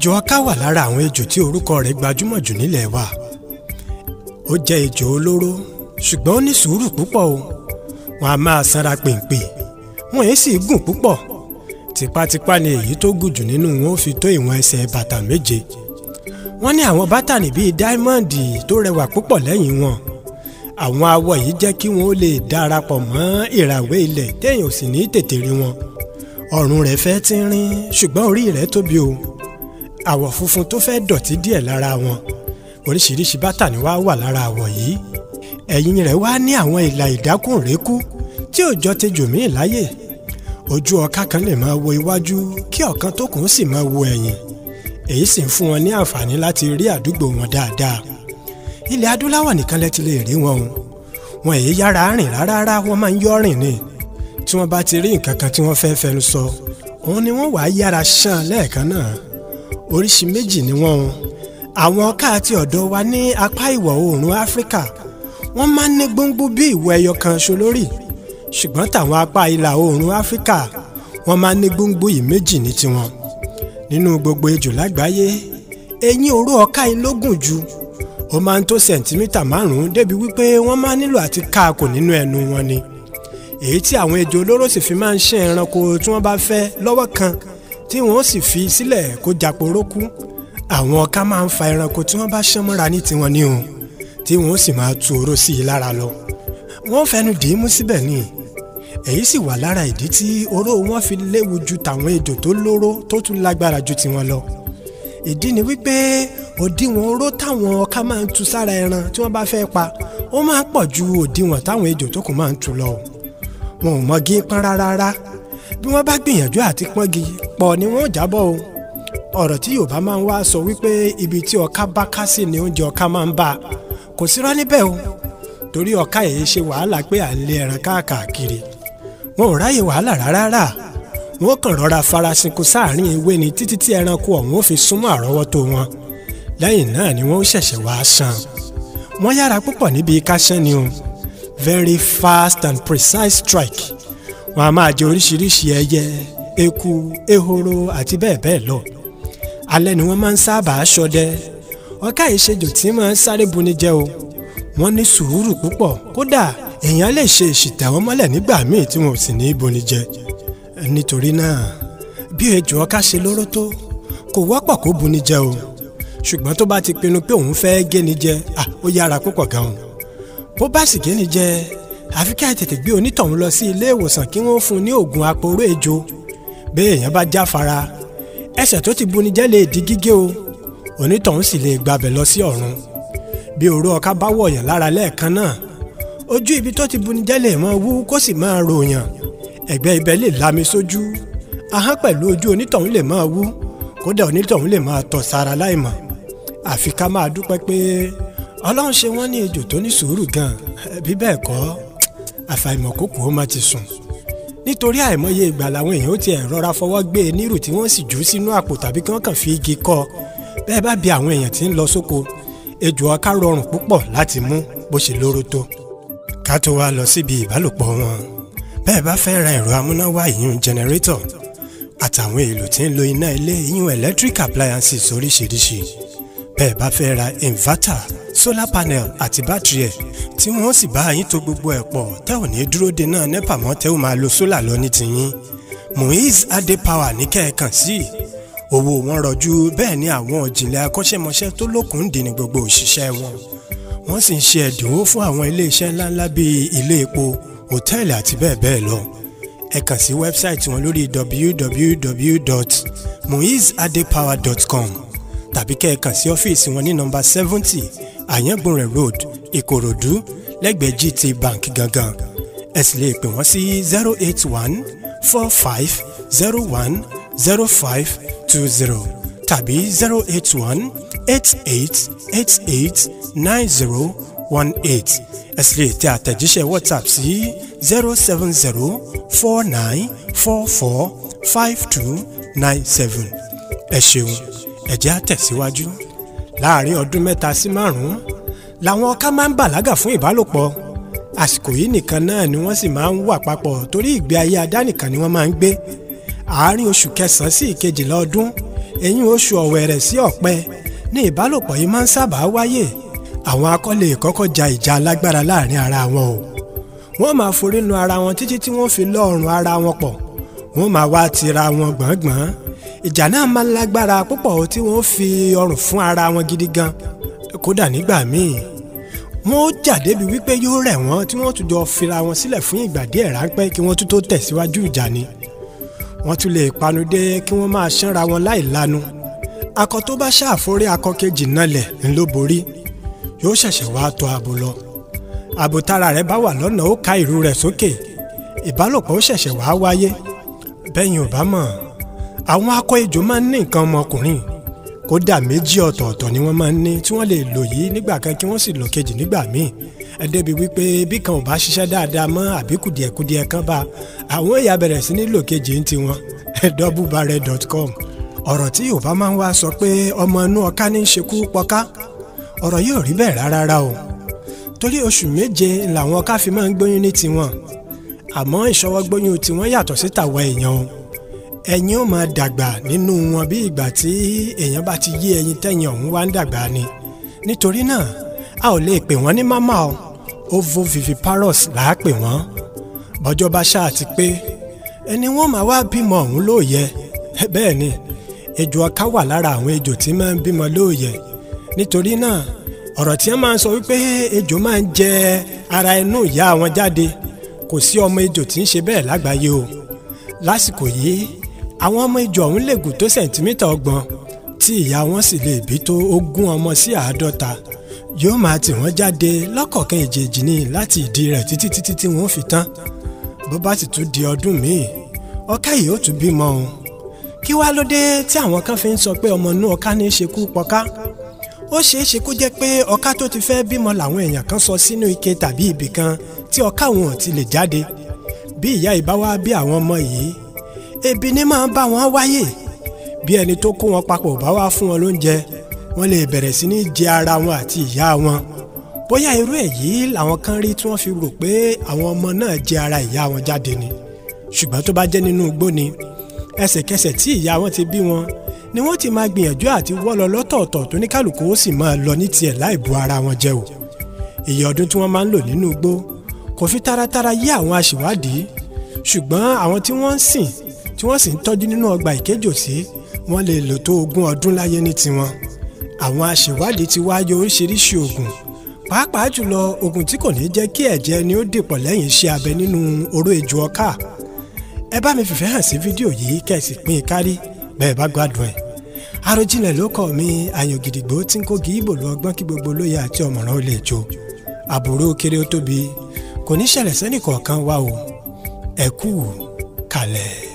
Ejò ọká wà lára àwọn ejò tí orúkọ rẹ̀ gbajúmọ̀ jù nílẹ̀ wa. Ó jẹ́ ejò olóró ṣùgbọ́n ó ní sùúrù púpọ̀ o. Wọ́n á máa sanra pèǹpè, wọ́n èé sì gùn púpọ̀. Tipátipá ni èyí tó gùn jù nínú wọn ó fi tó ìwọ̀n ẹsẹ̀ bàtà 7. Wọ́n ní àwọn bátànì bíi dáímọ́ǹdì tó rẹwà púpọ̀ lẹ́yìn wọn. Àwọn awọ yìí jẹ́ kí wọ́n ó lè darapọ̀ mọ́ ìràwé ilẹ̀ téèyàn ò sì ní tètè rí wọn. Ọrùn rẹ̀ fẹ́ tínrín ṣùgbọ́n orí rẹ̀ tóbi o. Àwọ̀ funfun tó fẹ́ dọ̀tí díẹ̀ lára wọn. Oríṣiríṣi bátànì wá wà lára àwọ̀ yìí. Ẹ̀yìn rẹ̀ wá ní àwọn ìlà ìdákùnrékú tí ò jọ tejò míì láyè. Ojú ọká kan lè máa wo iwájú kí ọ̀kan tó kùn sì máa wo ẹ̀yìn. Èyí sì ń fún wọn ní àǹfààní láti rí àdúgbò wọn dáadáa. Ilẹ̀ adúláwọ̀ nìkan lẹ ti lè rí wọn o. Wọn èyí yára rìn rárá, wọ́n máa ń yọ́ rìn ni. Tí wọ́n bá ti rí nǹkan kan tí wọ́n fẹ́ fẹnu sọ, òun ni wọ́n wàá yára ṣán lẹ́ẹ̀kan náà. Oríṣi méjì ni wọ́n o. Àwọn ọká àti ọ̀dọ́ wa ní apá ìwọ̀ oòrùn Áfíríkà wọ́n máa ń ní gbòǹgbò bí ìwo ẹyọ kan ṣo lórí. Ṣùgbọ́n tàwọn apá ìlà oòrùn Áfíríkà wọ́n máa ń ní gbòǹgbò yìí méjì ní tiwọn. Nínú gbogbo ejò lágbàáyé, eyín oró ọká yìí ló gùn jù. Ó máa ń tó sẹ̀ǹtímítà 5 débi wípé wọ́n máa nílò àti káàkó nínú ẹnu wọn ni. Èyí tí àwọn ejò olóró sì fi máa ń ṣe ẹranko tí wọ́n bá fẹ́ lọ́wọ́ kan tí wọ́n sì fi sílẹ̀ kó jàporó kú. Àwọn ọká máa ń fa ẹranko tí wọ́n bá ṣán mọ́ra ní tiwọn ní o, tí wọ́n sì máa tu oró sí i lára lọ. Wọ́n fẹnu dì í mú síbẹ̀ ni. Èyí sì wà lára ìdí tí oró wọn fi léwu ju tàwọn ejò tó lóró tó tún lágbára ju tiwọn lọ. Ìdí ni wípé òdiwọ̀n oró táwọn ọká máa ń tu sára ẹran tí wọ́n bá fẹ́ pa ó máa ń pọ̀ ju òdiwọ̀n táwọn ejò tó kù máa ń tu lọ. Wọn ò mọgi pọ́n rárá. Bí wọ́n bá gbìyànjú àti pọ́ngi pọ̀ ni wọ́n ò jábọ̀ o. Ọ̀rọ̀ tí Yorùbá máa ń wá sọ wípé ibi tí ọká bá ká sí ni oúnjẹ ọká máa ń bá. Kò sí rọ́ níbẹ̀ o. Torí ọká yìí ṣe wàhálà pé à ń lé ẹran káàkiri. Wọn ò ráyè wàhálà rárá. Wọ́n kàn rọra farasinko sáàrin ewé ni títí tí ẹranko ọ̀hún ó fi súnmọ́ àrọ́wọ́tó wọn. Lẹ́yìn náà ni wọ́n ó ṣẹ̀ṣẹ̀ wá ṣán. Wọ́n yára púpọ̀ níbi ká ṣán ni o. Very fast and precise strike. Wọ́n á máa jẹ oríṣiríṣi ẹyẹ, eku, ehoro àti bẹ́ẹ̀ bẹ́ẹ̀ lọ. Alẹ́ ni wọ́n máa ń sábà ṣọdẹ. Ọká yìí ṣejò tí máa ń sáré buni jẹ o. Wọ́n ní sùúrù púpọ̀, kódà èèyàn lè ṣe ìṣìtẹ̀ wọn mọ́lẹ̀ nígbà míì tí wọn ò sì ní buni jẹ. Nítorí náà bí ejò ọká ṣe lóró tó kò wọ́pọ̀ kó buni jẹ o. Ṣùgbọ́n tó bá ti pinnu pé òun fẹ́ géni jẹ, ó yára púpọ̀ gan-an. Bó bá sì géni jẹ, àfi ká tètè gbé onítọ̀hún lọ sí ilé ìwòsàn kí wọ́n fún un ní oògùn aporó ejò. Bí èèyàn bá jáfara, ẹsẹ̀ tó ti buni jẹ́ lè di gígé o. Onítọ̀hún sì lè gbabẹ̀ lọ sí ọ̀run. Bí oró ọká bá wọ̀yàn lára lẹ́ẹ̀kan náà, ojú ibi tó ti buni jẹ́ lè máa wú kó sì máa ròyàn. Ẹ̀gbẹ́ ibẹ̀ lè lami sójú. Ahọ́n pẹ̀lú ojú onítọ̀hún lè máa wú. Kódà onítọ̀hún lè máa tọ̀ sára láìmọ̀. Àfi ká máa dúpẹ́ pé Ọlọ́run ṣe wọ́n ní ejò tó ní sùúrù gan. Bí bẹ́ẹ̀ kọ́, àfàìmọ̀ kókò ó má ti sùn. Nítorí àìmọye ìgbà làwọn èèyàn ó ti rọra fọwọ́ gbé e nírù tí wọ́n sì jù ú sínú àpò tàbí kí wọ́n kàn fi igi kọ́. Bẹ́ẹ̀ bá bi àwọn èèyàn tí ń lọ sóko, ejò ọká rọrùn púpọ̀ láti mú bó ṣe lóró tó. Ká tó wá lọ síbi ìbálòpọ̀ wọn. Bẹ́ẹ̀ bá fẹ́ ra ẹ̀rọ amúnáwá ìyún generator àtàwọn èlò tí ń lo iná ilé ìyún electric appliances oríṣiríṣi. Bẹ́ẹ̀ bá fẹ́ ra inverter, solar panel àti bátìrì ẹ̀ tí wọ́n sì bá yín tó gbogbo ẹ̀ pọ̀ tẹ́ ò ní dúró de náà nẹ́pà mọ́ tẹ́ ò máa lo solar lọ ní tiyín. Muiz Ade Power ní kẹ́ẹ̀kan sí. Owó wọn rọjú, bẹ́ẹ̀ ni àwọn òjìnlẹ̀ akọ́ṣẹ́mọṣẹ́ tó lókùndín ní gbogbo òṣìṣẹ́ wọn. Wọ́n sì ń ṣe ẹ̀dínwó fún àwọn ilé iṣẹ́ ńláńlá bíi ilé epo, hòtẹ́ẹ̀lì àti bẹ́ẹ̀ bẹ́ẹ̀ lọ. Ẹ kàn sí wẹ́bsáìtì wọn lórí www.muizadepower.com tàbí kẹ́ ẹ kàn sí ọ́fíìsì wọn ní nọ́mbà 70 Àyàngbòrè Road, Ìkòròdú, lẹ́gbẹ̀ẹ́ GT Bank gangan. Ẹ sì lè pè wọ́n sí 08145010520 tàbí 08188889018. Ẹ sì lè tẹ àtẹ̀jíṣẹ́ WhatsApp sí 07049445297. Ẹ ṣeun, ẹ jẹ́ á tẹ̀síwájú. Láàárín ọdún 3 sí 5 làwọn ọká máa ń bàlágà fún ìbálòpọ̀. Àsìkò yìí nìkan náà ni wọ́n sì máa ń wà papọ̀ torí ìgbé ayé adánìkan ni wọ́n máa ń gbé. Àárín oṣù 9 sí 12 ọdún ẹ̀yìn oṣù Ọ̀wẹ̀rẹ̀ sí Ọ̀pẹ ní ìbálòpọ̀ yìí máa ń sábà wáyé. Àwọn akọ lè kọ́kọ́ ja ìjà alágbára láàrin ara wọn o. Wọ́n máa forí nu ara wọn títí tí wọ́n fi lọ́ ọrùn ara wọn pọ̀. Wọ́n máa wá tira wọn gbọ̀ngbọ̀n. Ìjà náà máa ń lágbára púpọ̀ tí wọ́n fi ọrùn fún ara wọn gidi gan. Kódà nígbà míì wọ́n ó jà débi wípé yóò rẹ̀ wọ́n tí wọ́n tún jọ fira wọn sílẹ̀ fún ìgbà díẹ̀ ráńpẹ́ kí wọ́n tún tó tẹ̀síwájú ìjà ni. Wọ́n tún lè panudé kí wọ́n máa ṣánra wọn láì lanu. Akọ tó bá ṣàforí akọ kejì nalẹ̀ ńlọ borí. Yóò ṣẹ̀ṣẹ̀ wá tọ̀ abo lọ. Abo tára rẹ̀ bá wà lọ́nà ó ká ìrù rẹ̀ sókè. Ìbálòpọ̀ ó ṣẹ̀ṣẹ̀ wá wáyé. Bẹ́yìn ò bá mọ̀, àwọn akọ ejò máa ń ní nǹkan ọmọkùnrin. Kódà méjì ọ̀tọ̀ọ̀tọ̀ ni wọ́n máa ń ní tí wọ́n lè lò yìí nígbà kan kí wọ́n sì lò kejì nígbà míì. Ẹ débi wípé bí kan ò bá ṣiṣẹ́ dáadáa mọ́ àbí kùdìẹ̀kudiẹ kan bá àwọn èèyàn bẹ̀rẹ̀ sí ní lò kejì ń tiwọn. doublebare.com. Ọ̀rọ̀ tí Yorùbá máa ń wá sọ pé ọmọ inú ọká ní í ṣekú pọká. Ọ̀rọ̀ yóò rí bẹ́ẹ̀ rárá o. Torí oṣù méje làwọn ọká fi máa ń gbóyún ní tiwọn. Àmọ́ ìṣọwọ́ gbóyún tiwọn yàtọ̀ sí tàwa èèyàn o. Ẹyin ó máa dàgbà nínú wọn bí ìgbà tí èèyàn bá ti yí ẹyin tẹ́yin ọ̀hún wá ń dàgbà ni. Nítorí náà a ò lè pè wọ́n ní mámà o. Ovoviviparous là á pè wọ́n. Bọ́jọ́ bá ṣáà ti pé ẹni wọ́n máa wá bímọ ọ̀hún lóòyẹ. Bẹ́ẹ̀ ni ejò ọká wà lára àwọn ejò tí máa ń bímọ lóòyẹ. Nítorí náà ọ̀rọ̀ tí wọ́n máa ń sọ wípé ejò máa ń jẹ ara inú ìyá wọn jáde kò sí ọmọ ejò tí ń ṣe bẹ́ẹ̀ lágbàáyé o. Lásìkò yìí àwọn ọmọ ejò ọ̀hún lè gùn tó sẹ̀ǹtímítà 30 tí ìyá wọn sì lè bí tó 20 ọmọ sí 50. Yóò máa tì wọ́n jáde lọ́kọ̀ọ̀kan èjèèjì ni láti ìdí rẹ̀ títí tí wọ́n fi tán. Bó bá sì tún di ọdún míì ọká yìí ó tún bímọ o. Kí wá ló dé tí àwọn kan fi ń sọ pé ọmọ inú ọká ní í ṣekú pọká? Ó ṣeé ṣe kó jẹ́ pé ọká tó ti fẹ́ bímọ làwọn èèyàn kan sọ sínú ike tàbí ibì kan tí ọká wọn ò ti lè jáde. Bí ìyá ìbá wá bí àwọn ọmọ yìí ebi ní máa ń bá wọn wáyé. Bí ẹni tó kó wọn papọ̀ bá wá fún wọn lóúnjẹ wọ́n lè bẹ̀rẹ̀ sí ní jẹ ara wọn àti ìyá wọn. Bóyá irú èyí làwọn kan rí tí wọ́n fi rò pé àwọn ọmọ náà jẹ ara ìyá wọn jáde ni. Ṣùgbọ́n tó bá jẹ́ nínú igbó ni ẹsẹ̀kẹsẹ̀ tí ìyá wọn ti bí wọn ni wọ́n ti máa gbìyànjú àti wọ́ lọ lọ́tọ̀ọ̀tọ̀ tó ní kálukú ó sì máa lọ ní tiẹ̀ láì bu ara wọn jẹ o. Iye ọdún tí wọ́n máa ń lò nínú igbó kò fi taratara yé àwọn aṣèwádìí. Ṣùgbọ́n àwọn tí wọ́n ń sìn tí wọ́n sì ń tọ́jú nínú ọgbà ìkéjòsí wọ́n lè lò tó 20 ọdún láyé ní tiwọn. Àwọn aṣèwádìí ti wáyé oríṣiríṣi oògùn, pàápàá jùlọ oògùn tí kò ní jẹ́ kí ẹ̀jẹ̀ ni ó dìpọ̀ lẹ́yìn iṣẹ́ abẹ nínú oró ejò ọká. Ẹ bá mi fìfẹ́ hàn sí fídíò yìí kẹ́sì pín in kárí bẹ́ẹ̀ bá gbádùn ẹ̀. Àròjinlẹ̀ ló kọ́ mi àyàn gidigbo tí ń kó gíbò lu ọgbọ́n kí gbogbo lóye àti ọ̀mọ̀ràn ó lè jó. Àbúrò kéré ó tóbi kò ní ṣẹlẹ̀ sẹ́nìkọ̀ọ̀kan wá o. Ẹ kú kalẹ̀.